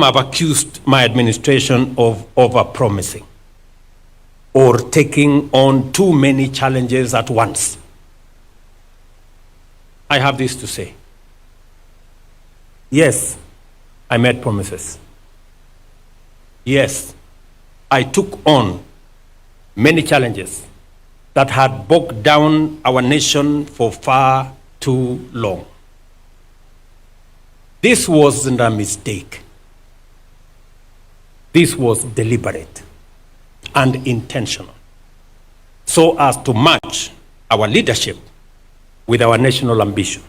have accused my administration of over-promising or taking on too many challenges at once. I have this to say. Yes, I made promises. Yes, I took on many challenges that had bogged down our nation for far too long. This wasn't a mistake. This was deliberate and intentional, so as to match our leadership with our national ambition,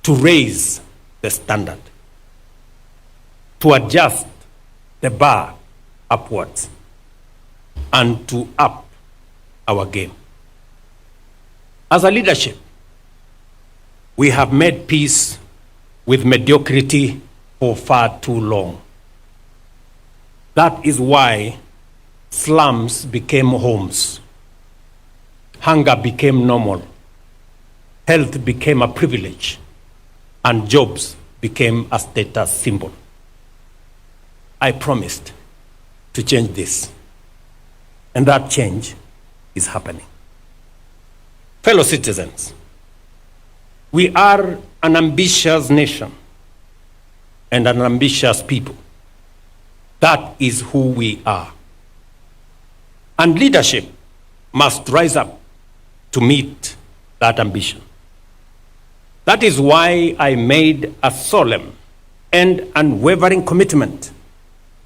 to raise the standard, to adjust the bar upwards, and to up our game. As a leadership, we have made peace with mediocrity for far too long. That is why slums became homes, hunger became normal, health became a privilege, and jobs became a status symbol. I promised to change this, and that change is happening. Fellow citizens, we are an ambitious nation and an ambitious people. That is who we are. And leadership must rise up to meet that ambition. That is why I made a solemn and unwavering commitment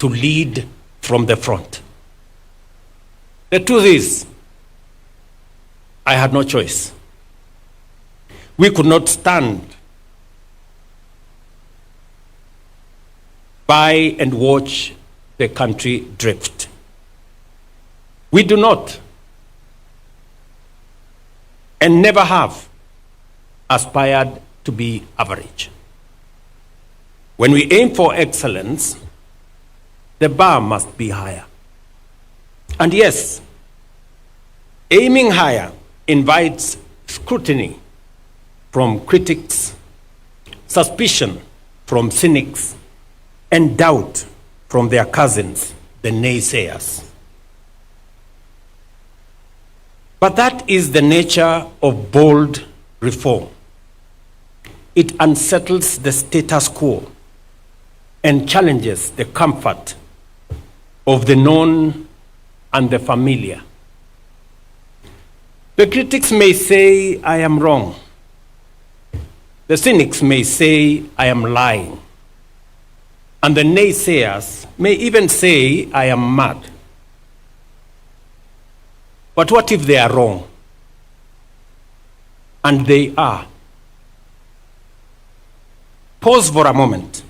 to lead from the front. The truth is, I had no choice. We could not stand by and watch the country drift. We do not, and never have, aspired to be average. When we aim for excellence, the bar must be higher. And yes, aiming higher invites scrutiny from critics, suspicion from cynics, and doubt from their cousins, the naysayers. But that is the nature of bold reform. It unsettles the status quo and challenges the comfort of the known and the familiar. The critics may say I am wrong. The cynics may say I am lying. And the naysayers may even say I am mad. But what if they are wrong? And they are. Pause for a moment.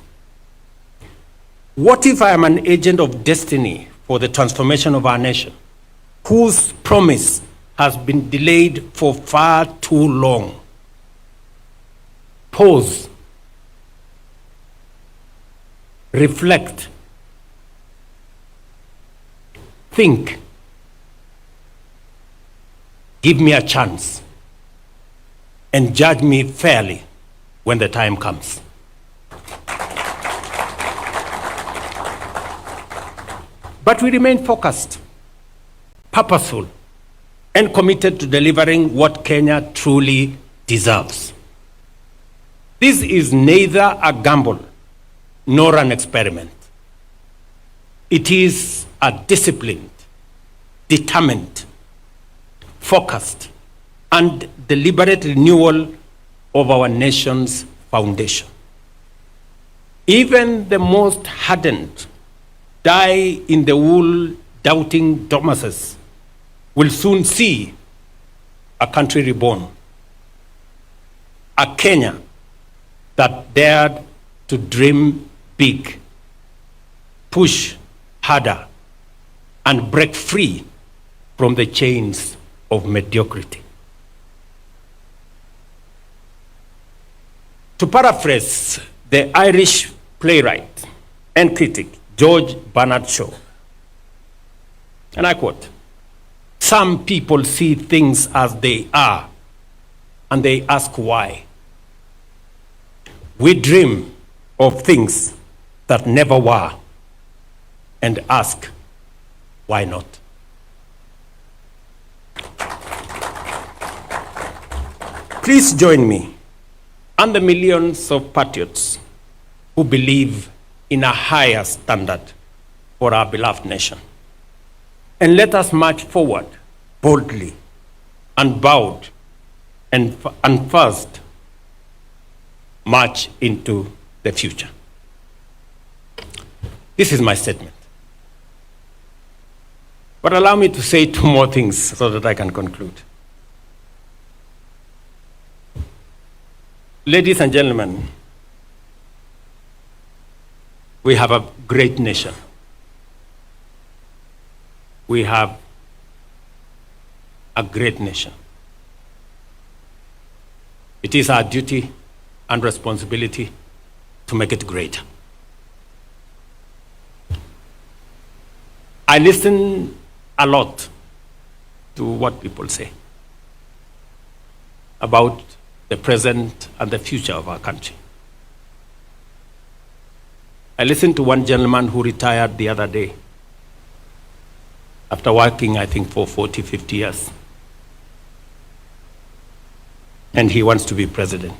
What if I am an agent of destiny for the transformation of our nation, whose promise has been delayed for far too long? Pause. Reflect. Think. Give me a chance and judge me fairly when the time comes. But we remain focused, purposeful, and committed to delivering what Kenya truly deserves. This is neither a gamble nor an experiment. It is a disciplined, determined, focused, and deliberate renewal of our nation's foundation. Even the most hardened, die-in-the-wool doubting Thomases will soon see a country reborn, a Kenya that dared to dream big, push harder, and break free from the chains of mediocrity. To paraphrase the Irish playwright and critic George Bernard Shaw, and I quote, "Some people see things as they are, and they ask why. We dream of things that never were and ask, why not? Please join me and the millions of patriots who believe in a higher standard for our beloved nation. And let us march forward boldly, unbowed, and first march into the future. This is my statement. But allow me to say two more things so that I can conclude. Ladies and gentlemen, we have a great nation. We have a great nation. It is our duty and responsibility to make it greater. I listen a lot to what people say about the present and the future of our country. I listened to one gentleman who retired the other day after working, I think, for 40, 50 years. And he wants to be president.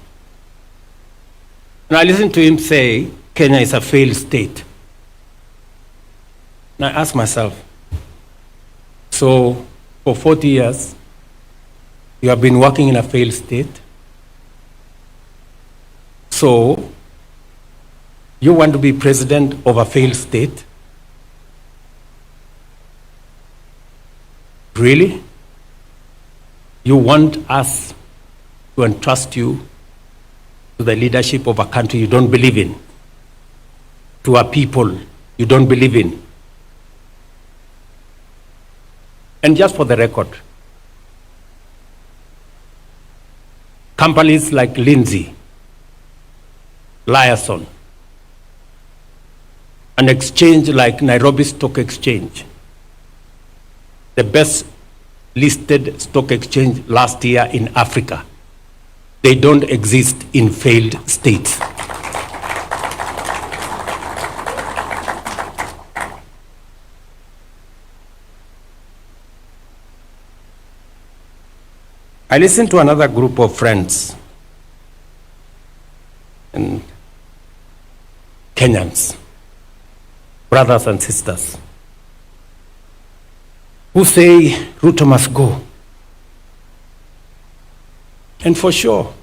And I listened to him say, Kenya is a failed state. And I asked myself, so for 40 years, you have been working in a failed state? So you want to be president of a failed state? Really? You want us to entrust you to the leadership of a country you don't believe in, to a people you don't believe in? And just for the record, companies like Lindsay, Liaison, an exchange like Nairobi Stock Exchange, the best listed stock exchange last year in Africa, they don't exist in failed states. I listened to another group of friends and Kenyans, brothers and sisters, who say Ruto must go. And for sure,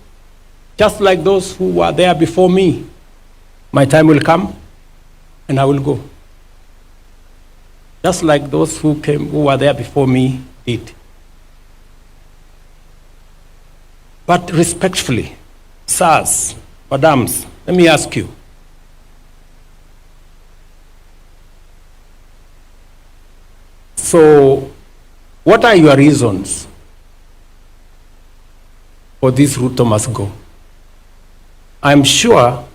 just like those who were there before me, my time will come and I will go. Just like those who were there before me did. But respectfully, sirs, madams, let me ask you. So, what are your reasons for this Ruto must go? I'm sure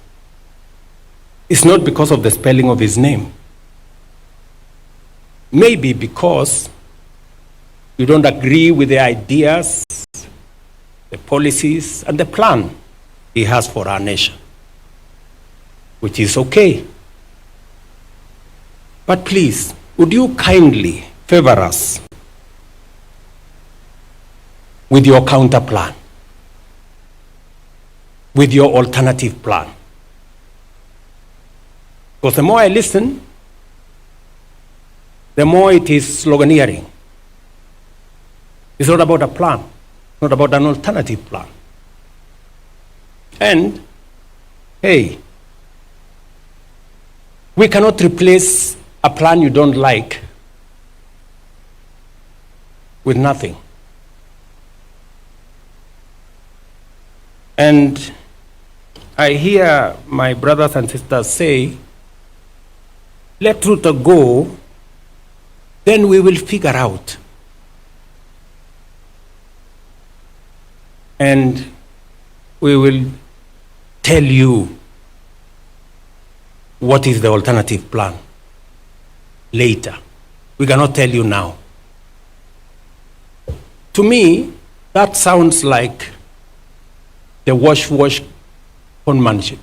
it's not because of the spelling of his name. Maybe because you don't agree with the ideas, the policies, and the plan he has for our nation, which is okay. But please, would you kindly favor us with your counter plan, with your alternative plan? Because the more I listen, the more it is sloganeering. It's not about a plan, not about an alternative plan. And, hey, we cannot replace a plan you don't like with nothing. And I hear my brothers and sisters say, let Ruto go, then we will figure out. And we will tell you what is the alternative plan later. We cannot tell you now. To me, that sounds like the wash conmanship.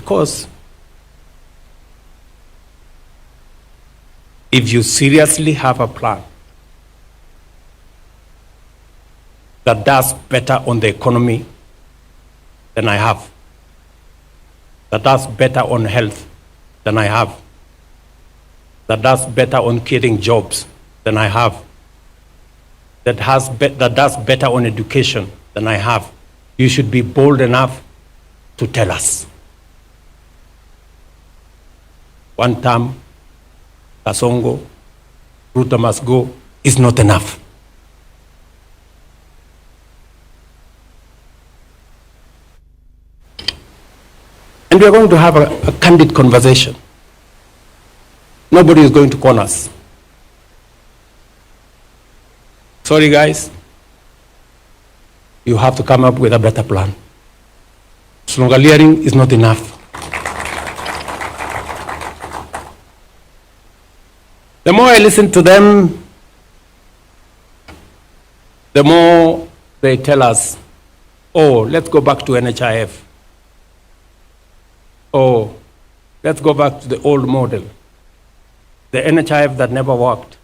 Because if you seriously have a plan that does better on the economy than I have, that does better on health than I have, that does better on creating jobs than I have, that does better on education than I have, you should be bold enough to tell us. One term, Kasongo, Ruto must go, is not enough. And we are going to have a candid conversation. Nobody is going to corner us. Sorry, guys. You have to come up with a better plan. Slongaliering is not enough. The more I listen to them, the more they tell us, oh, let's go back to NHIF. Oh, let's go back to the old model, the NHIF that never worked.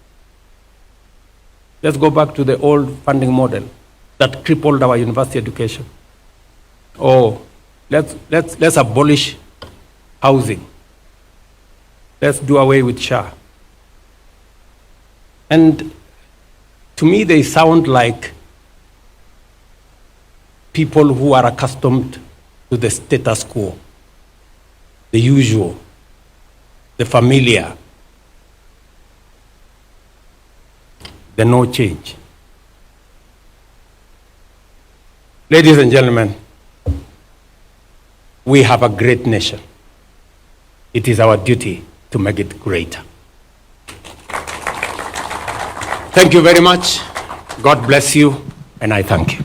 Let's go back to the old funding model that crippled our university education. Oh, let's abolish housing. Let's do away with SHA. And to me, they sound like people who are accustomed to the status quo, the usual, the familiar, the no change. Ladies and gentlemen, we have a great nation. It is our duty to make it greater. Thank you very much. God bless you, and I thank you.